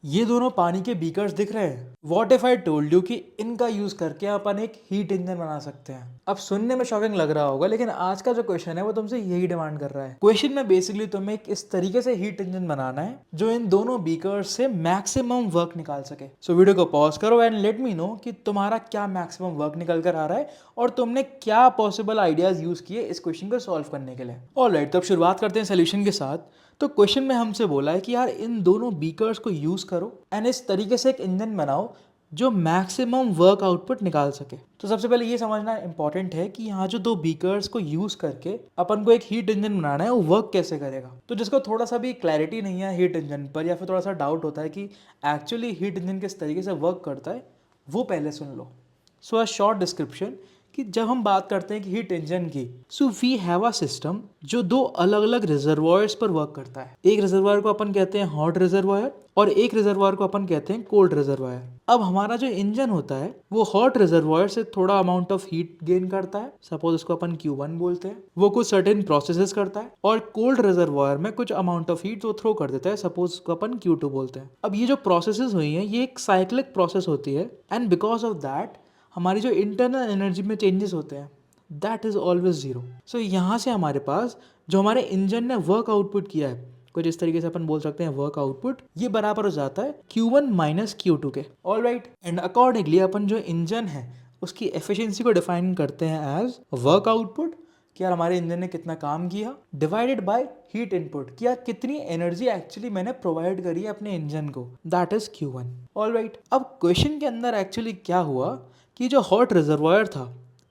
ये दोनों पानी के बीकर्स दिख रहे हैं। What if I told you कि इनका यूज करके अपन एक हीट इंजन बना सकते हैं। अब सुनने में शॉकिंग लग रहा होगा, लेकिन आज का जो क्वेश्चन है वो तुमसे यही डिमांड कर रहा है। क्वेश्चन में बेसिकली तुम्हें एक इस तरीके से हीट इंजन बनाना है जो इन दोनों बीकर्स से मैक्सिमम वर्क निकाल सके। सो वीडियो को पॉज करो एंड लेट मी नो कि तुम्हारा क्या मैक्सिमम वर्क निकल कर आ रहा है और तुमने क्या पॉसिबल आइडियाज यूज किए इस क्वेश्चन को सॉल्व करने के लिए। ऑलराइट, तो अब शुरुआत करते हैं सोल्यूशन के साथ। तो क्वेश्चन में हमसे बोला है कि यार इन दोनों बीकर्स को यूज करो एंड इस तरीके से एक इंजन बनाओ जो मैक्सिमम वर्क आउटपुट निकाल सके। तो सबसे पहले ये समझना इंपॉर्टेंट है कि यहाँ जो दो बीकर्स को यूज करके अपन को एक हीट इंजन बनाना है वो वर्क कैसे करेगा। तो जिसको थोड़ा सा भी क्लैरिटी नहीं है हीट इंजन पर, या फिर थोड़ा सा डाउट होता है कि एक्चुअली हीट इंजन किस तरीके से वर्क करता है, वो पहले सुन लो। सो अ शॉर्ट डिस्क्रिप्शन कि जब हम बात करते हैं कि हीट इंजन की, so we have a system जो दो अलग अलग रिजर्वायर्स पर वर्क करता है। एक रिजर्वायर को अपन कहते हैं हॉट रिजर्वायर और एक रिजर्वायर को अपन कहते हैं कोल्ड रिजर्वायर। अब हमारा जो इंजन होता है वो हॉट रिजर्वायर से थोड़ा अमाउंट ऑफ हीट गेन करता है, सपोज इसको अपन Q1 बोलते हैं। वो कुछ सर्टेन प्रोसेसेस करता है और कोल्ड रिजर्वायर में कुछ अमाउंट ऑफ हीट वो थ्रो कर देता है, सपोज इसको अपन Q2 बोलते हैं। अब ये जो प्रोसेसेस हुई हैं ये एक साइक्लिक प्रोसेस होती है एंड बिकॉज ऑफ दैट हमारी जो इंटरनल एनर्जी में चेंजेस होते हैं दैट इज ऑलवेज जीरो। सो यहाँ से हमारे पास जो हमारे इंजन ने वर्क आउटपुट किया है, कुछ इस तरीके से अपन बोल सकते हैं वर्क आउटपुट, ये बराबर हो जाता है Q1 माइनस Q2 के। ऑल राइट, एंड अकॉर्डिंगली अपन जो इंजन है उसकी एफिशिएंसी को डिफाइन करते हैं एज वर्क आउटपुट, कि यार हमारे इंजन ने कितना काम किया, डिवाइडेड बाय हीट इनपुट, कि यार कितनी एनर्जी एक्चुअली मैंने प्रोवाइड करी है अपने इंजन को, that is Q1। All right, अब क्वेश्चन के अंदर एक्चुअली क्या हुआ कि जो हॉट रिजर्वायर था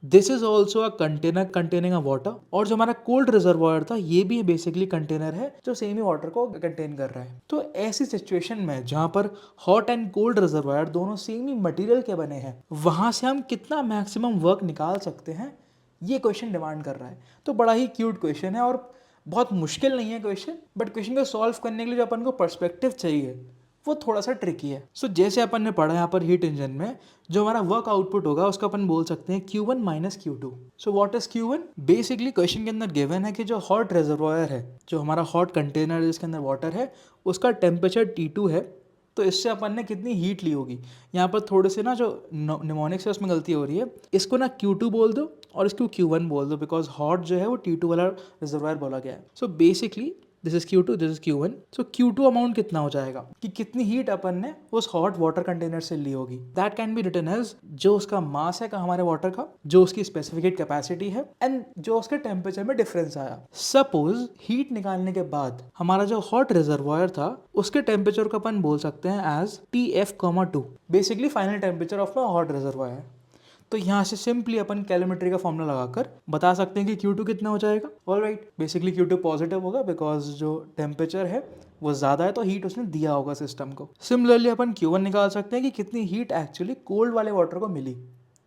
this is also a container containing a water, और जो हमारा कोल्ड रिजर्वायर था ये भी बेसिकली कंटेनर है जो सेम ही वाटर को कंटेन कर रहा है। तो ऐसी सिचुएशन में जहाँ पर हॉट एंड कोल्ड रिजर्वायर दोनों सेम ही मटेरियल के बने हैं, वहां से हम कितना मैक्सिमम वर्क निकाल सकते हैं, ये क्वेश्चन डिमांड कर रहा है। तो बड़ा ही क्यूट क्वेश्चन है और बहुत मुश्किल नहीं है क्वेश्चन, बट क्वेश्चन को सॉल्व करने के लिए जो अपन को पर्सपेक्टिव चाहिए वो थोड़ा सा ट्रिकी है। सो जैसे अपन ने पढ़ा यहाँ पर हीट इंजन में जो हमारा वर्क आउटपुट होगा उसका अपन बोल सकते हैं Q1 minus Q2। So what is Q1? Basically question के अंदर गिवन है कि जो हॉट रिजर्वायर है, जो हमारा हॉट कंटेनर जिसके अंदर वाटर है, उसका टेम्परेचर T2 है। तो इससे अपन ने कितनी हीट ली होगी, यहाँ पर थोड़े से ना जो निमोनिक्स है उसमें गलती हो रही है, इसको ना Q2 बोल दो और इसको Q1 बोल दो, बिकॉज हॉट जो है वो T2 वाला रिजर्वायर बोला गया है। So basically this is Q2, this is Q1। So Q2 amount कितना हो जाएगा कि कितनी हीट अपन ने उस हॉट वाटर कंटेनर से ली होगी, that can be written as जो उसका मास है हमारे वाटर का, जो उसकी स्पेसिफिक कैपेसिटी है एंड जो उसके टेम्परेचर में डिफरेंस आया। सपोज हीट निकालने के बाद हमारा जो हॉट रिजर्वायर था उसके टेम्परेचर को अपन बोल सकते हैं as TF,2, basically final temperature of my hot reservoir. तो यहाँ से सिंपली अपन कैलोमेट्री का फॉर्मूला लगाकर बता सकते हैं कि Q2 कितना हो जाएगा। ऑलराइट, बेसिकली Q2 पॉजिटिव होगा बिकॉज जो टेम्परेचर है वो ज़्यादा है तो हीट उसने दिया होगा सिस्टम को। सिमिलरली अपन Q1 निकाल सकते हैं कि कितनी हीट एक्चुअली कोल्ड वाले वाटर को मिली।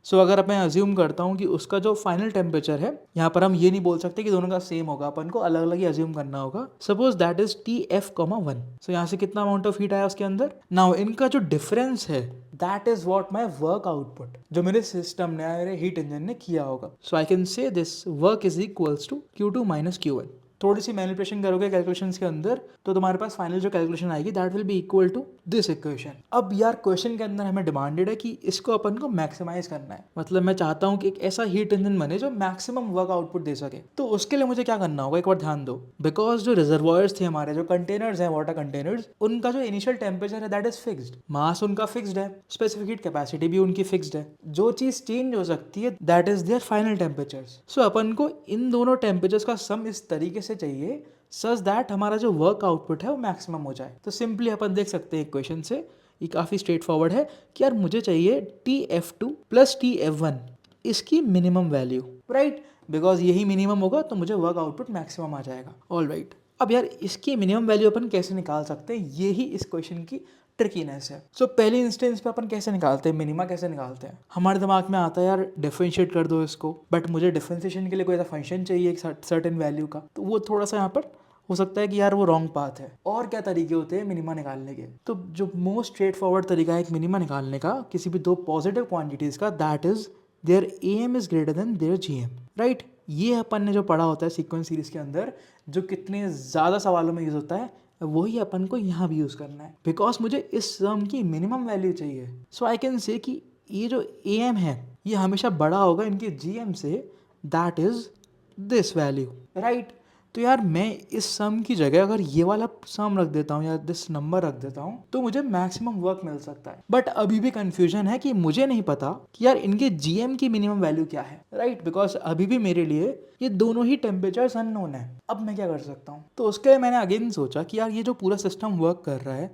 सो अगर मैं अज्यूम करता हूँ कि उसका जो फाइनल टेम्परेचर है, यहाँ पर हम ये नहीं बोल सकते कि दोनों का सेम होगा, अपन को अलग अलग ही अज्यूम करना होगा। Suppose that is TF,1। सो यहाँ से कितना अमाउंट ऑफ हीट आया उसके अंदर। नाउ इनका जो डिफरेंस है that is what my work output, जो मेरे सिस्टम ने, मेरे हीट इंजन ने किया होगा। So I can say this work is equals to Q2 minus Q1। थोड़ी सी मैनिपुलेशन करोगे कैलकुलेशंस के अंदर तो तुम्हारे पास फाइनल जो कैलकुलेशन आएगी that will be equal to this equation. अब यार क्वेश्चन के अंदर हमें डिमांडेड है कि इसको अपन को मैक्सिमाइज करना है, मतलब मैं चाहता हूँ कि एक ऐसा हीट इंजन बने जो मैक्सिमम वर्क आउटपुट दे सके। तो उसके लिए मुझे क्या करना होगा, एक बार ध्यान दो। बिकॉज जो रिजर्वायर्स थे हमारे, जो कंटेनर्स हैं वाटर कंटेनर्स, उनका जो इनिशियल टेम्परेचर है दैट इज फिक्स्ड, मास उनका फिक्स्ड है, स्पेसिफिक हीट कैपेसिटी भी उनकी फिक्स्ड है। जो चीज चेंज हो सकती है that is their final temperatures. So अपन को इन दोनों टेम्परेचर्स का सम इस तरीके से चाहिए सच दैट हमारा जो वर्क आउटपुट है वो मैक्सिमम हो जाए। तो सिंपली अपन देख सकते हैं इक्वेशन से, ये काफ़ी स्ट्रेट फॉरवर्ड है कि यार मुझे चाहिए TF2 प्लस TF1 इसकी मिनिमम वैल्यू, राइट, बिकॉज यही मिनिमम होगा तो मुझे वर्क आउटपुट मैक्सिमम आ जाएगा। ऑल राइट, अब यार इसकी मिनिमम वैल्यू अपन कैसे निकाल सकते हैं, यही इस क्वेश्चन की ट्रिकीनेस है। सो पहली इंस्टेंस पे अपन कैसे निकालते हैं, मिनिमा कैसे निकालते हैं। हमारे दिमाग में आता है यार डिफरेंशिएट कर दो इसको, बट मुझे डिफरेंशिएशन के लिए कोई ऐसा फंक्शन चाहिए एक सर्टेन वैल्यू का, तो वो थोड़ा सा यहाँ पर हो सकता है कि यार वो रॉन्ग पाथ है। और क्या तरीके होते हैं मिनिमा निकालने के, तो जो मोस्ट स्ट्रेट फॉरवर्ड तरीका है एक मिनिमा निकालने का किसी भी दो पॉजिटिव क्वांटिटीज का, that is their AM is greater than their GM, right. ये अपन ने जो पढ़ा होता है सीक्वेंस सीरीज के अंदर, जो कितने ज़्यादा सवालों में यूज होता है, वही अपन को यहाँ भी यूज़ करना है, बिकॉज मुझे इस सम की मिनिमम वैल्यू चाहिए। सो आई कैन से कि ये जो ए एम है ये हमेशा बड़ा होगा इनके जी एम से, that is this value, right. तो यार मैं इस सम की जगह अगर ये वाला सम रख देता हूँ या दिस नंबर रख देता हूँ तो मुझे मैक्सिमम वर्क मिल सकता है। बट अभी भी कंफ्यूजन है कि मुझे नहीं पता कि यार इनके जीएम की मिनिमम वैल्यू क्या है, राइट। बिकॉज अभी भी मेरे लिए ये दोनों ही टेम्परेचर्स अननोन है। अब मैं क्या कर सकता हूँ, तो उसके लिए मैंने अगेन सोचा कि यार ये जो पूरा सिस्टम वर्क कर रहा है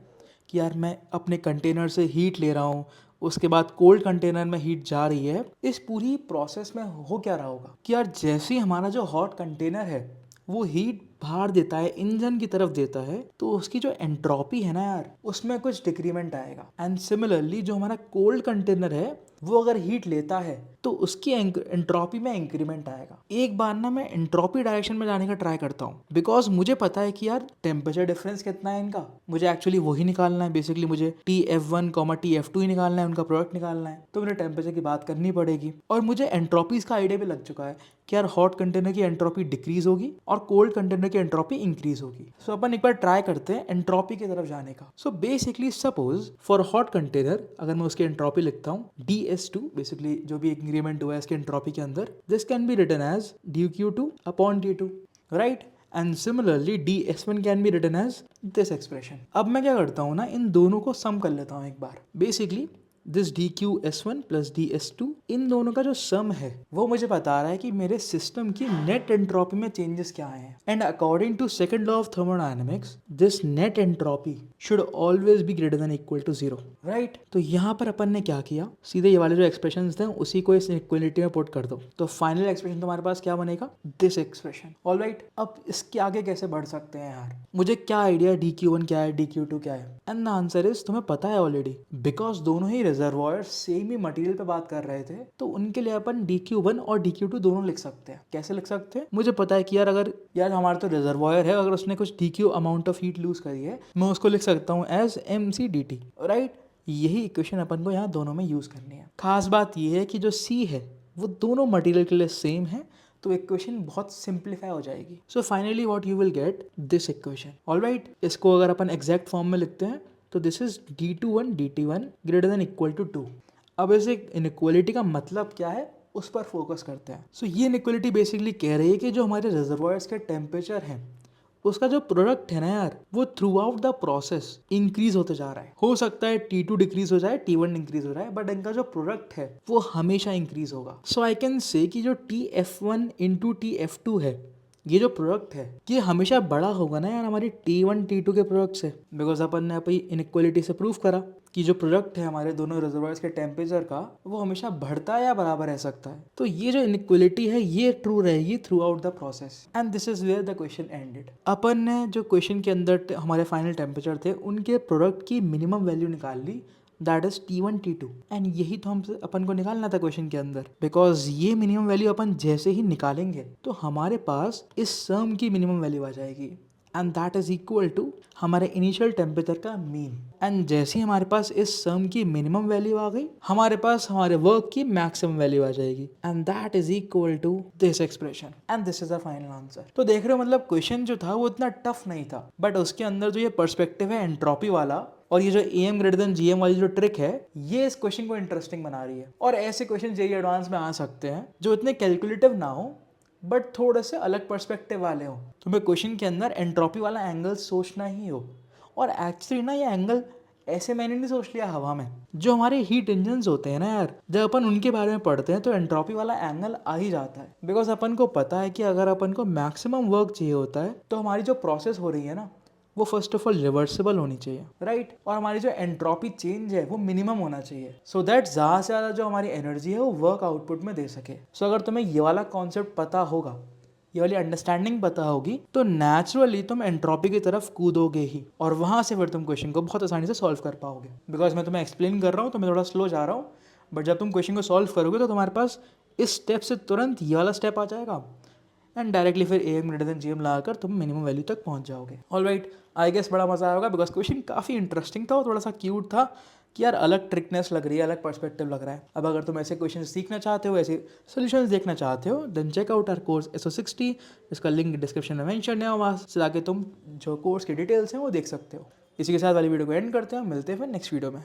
कि यार मैं अपने कंटेनर से हीट ले रहा हूँ, उसके बाद कोल्ड कंटेनर में हीट जा रही है, इस पूरी प्रोसेस में हो क्या रहा होगा कि यार जैसे ही हमारा जो हॉट कंटेनर है वो हीट बाहर देता है, इंजन की तरफ देता है, तो उसकी जो एंट्रोपी है ना यार उसमें कुछ डिक्रीमेंट आएगा। एंड सिमिलरली जो हमारा कोल्ड कंटेनर है वो अगर हीट लेता है तो उसकी एंट्रोपी में इंक्रीमेंट आएगा। एक बार ना मैं एंट्रोपी डायरेक्शन में जाने का ट्राई करता हूँ, बिकॉज मुझे पता है कि यार टेम्परेचर डिफरेंस कितना है इनका, मुझे एक्चुअली वही निकालना है। बेसिकली मुझे TF1, TF2 ही निकालना है, उनका प्रोडक्ट निकालना है। तो मुझे टेम्परेचर की बात करनी पड़ेगी और मुझे एंट्रोपीज का आइडिया भी लग चुका है कि यार हॉट कंटेनर की एंट्रोपी डिक्रीज होगी और कोल्ड कंटेनर की एंट्रोपी इंक्रीज होगी। सो अपन एक बार ट्राई करते हैं एंट्रोपी की तरफ जाने का। So basically suppose for hot container अगर मैं उसकी एंट्रोपी लिखता हूँ DS2, बेसिकली जो भी इंक्रीमेंट हुआ है इसके एंट्रोपी के अंदर, this can be written as dQ2 upon T2, right. And similarly DS1 can be written as this expression. अब मैं क्या करता हूँ ना, इन दोनों को सम कर लेता हूँ एक बार। Basically this DQ_S1 plus DS2, इन दोनों का जो सम है वो मुझे बता रहा है कि मेरे सिस्टम की नेट एंट्रोपी में चेंजेस क्या आए हैं। And according to second law of thermodynamics this net entropy should always be greater than equal to 0, right. तो यहाँ पर अपन ने क्या किया, सीधे ये वाले जो एक्सप्रेशंस थे उसी को इस इक्वलिटी में पुट कर दो, तो फाइनल एक्सप्रेशन तुम्हारे पास क्या बनेगा, दिस एक्सप्रेशन, ऑलराइट। अब इसके आगे कैसे बढ़ सकते हैं यार, मुझे क्या आइडिया DQ1 क्या है, DQ2 क्या है। एंड द आंसर इज तुम्हें पता है ऑलरेडी, बिकॉज दोनों ही रिजर्वॉयर सेम ही मटेरियल पे बात कर रहे थे, तो उनके लिए अपन DQ1 और DQ2 दोनों लिख सकते हैं। कैसे लिख सकते हैं, मुझे पता है कि यार अगर यार हमारा तो रिजर्वॉयर है, अगर उसने कुछ DQ amount of heat lose करी है, मैं उसको लिख सकता हूँ एज MC/DT, राइट। यही इक्वेशन अपन को यहाँ दोनों में यूज करनी है। खास बात यह है कि जो C है वो दोनों मटेरियल के लिए सेम है, तो इक्वेशन बहुत सिंप्लीफाई हो जाएगी। So finally what you will get this equation, alright. इसको अगर अपन एग्जैक्ट फॉर्म में लिखते हैं तो this is D21 DT1 greater than equal to 2। अब इस इनइक्वालिटी का मतलब क्या है उस पर फोकस करते हैं। सो ये इनइक्वालिटी बेसिकली कह रही है कि जो हमारे रिजर्वॉयर्स के टेम्परेचर हैं उसका जो प्रोडक्ट है ना यार वो through out the process increase होते जा रहा है। हो सकता है T2 डिक्रीज हो जाए, T1 इंक्रीज हो जाए, बट इनका जो प्रोडक्ट है वो हमेशा इंक्रीज होगा। सो आई कैन से कि जो TF1 इंटू TF2 है, ये जो प्रोडक्ट है ये हमेशा बड़ा होगा ना यार हमारी T1 T2 के प्रोडक्ट से, बिकॉज अपन ने अपनी इनइक्वालिटी से प्रूव करा कि जो प्रोडक्ट है हमारे दोनों रिजर्वॉयर्स के टेम्परेचर का वो हमेशा बढ़ता या बराबर रह सकता है। तो ये जो इनइक्वालिटी है ये ट्रू रहेगी throughout the process, and this is where the question ended. अपन ने जो क्वेश्चन के अंदर हमारे फाइनल टेम्परेचर थे उनके प्रोडक्ट की मिनिमम वैल्यू निकाल ली, that is T1 T2, and यही तो हम अपन को निकालना था क्वेश्चन के अंदर, बिकॉज ये मिनिमम वैल्यू अपन जैसे ही निकालेंगे तो हमारे पास इस सम की मिनिमम वैल्यू आ जाएगी, and that is equal to हमारे इनिशियल टेम्परेचर का मीन। एंड जैसे ही हमारे पास इस सम की मिनिमम वैल्यू आ गई हमारे पास हमारे वर्क की मैक्सिमम वैल्यू आ जाएगी, and that is equal to this expression, and this is the final answer. तो देख रहे हो मतलब क्वेश्चन जो था वो इतना टफ नहीं था, बट उसके अंदर जो ये पर्सपेक्टिव है एंट्रोपी वाला और ये जो AM ग्रेटर देन GM वाली जो ट्रिक है ये इस क्वेश्चन को इंटरेस्टिंग बना रही है। और ऐसे क्वेश्चन जेईई एडवांस में आ सकते हैं जो इतने कैलकुलेटिव ना हो बट थोड़े से अलग पर्सपेक्टिव वाले हो। तुम्हें क्वेश्चन के अंदर एंट्रोपी वाला एंगल सोचना ही हो, और एक्चुअली ना ये एंगल ऐसे मैंने नहीं सोच लिया हवा में। जो हमारे हीट इंजन्स होते हैं ना यार, जब अपन उनके बारे में पढ़ते हैं तो एंट्रोपी वाला एंगल आ ही जाता है, बिकॉज अपन को पता है कि अगर अपन को मैक्सिमम वर्क चाहिए होता है तो हमारी जो प्रोसेस हो रही है ना वो फर्स्ट ऑफ ऑल रिवर्सिबल होनी चाहिए, राइट। और हमारी जो एंट्रोपी चेंज है वो मिनिमम होना चाहिए, सो दैट ज़्यादा से ज़्यादा जो हमारी एनर्जी है वो वर्क आउटपुट में दे सके। सो अगर तुम्हें ये वाला कॉन्सेप्ट पता होगा, ये वाली अंडरस्टैंडिंग पता होगी, तो नेचुरली तुम एंट्रोपी की तरफ कूदोगे ही, और वहाँ से फिर तुम क्वेश्चन को बहुत आसानी से सॉल्व कर पाओगे। बिकॉज मैं तुम्हें एक्सप्लेन कर रहा हूँ तो मैं थोड़ा स्लो जा रहा हूँ, बट जब तुम क्वेश्चन को सॉल्व करोगे तो तुम्हारे पास इस स्टेप से तुरंत ये वाला स्टेप आ जाएगा, एंड डायरेक्टली फिर AM ग्रेटर देन GM लगाकर तुम मिनिमम वैल्यू तक पहुंच जाओगे। ऑलराइट, आई गेस बड़ा मजा आएगा बिकॉज क्वेश्चन काफ़ी इंटरेस्टिंग था और थोड़ा सा क्यूट था, कि यार अलग ट्रिकनेस लग रही है, अलग पर्सपेक्टिव लग रहा है। अब अगर तुम ऐसे क्वेश्चन सीखना चाहते हो, ऐसे सोल्यूशंस देखना चाहते हो, then check out our course SO60। इसका लिंक डिस्क्रिप्शन में मेंशन है, वहाँ से जाके तुम जो कोर्स की डिटेल्स हैं वो देख सकते हो। इसी के साथ वाली वीडियो को एंड करते हैं, मिलते हैं फिर नेक्स्ट वीडियो में।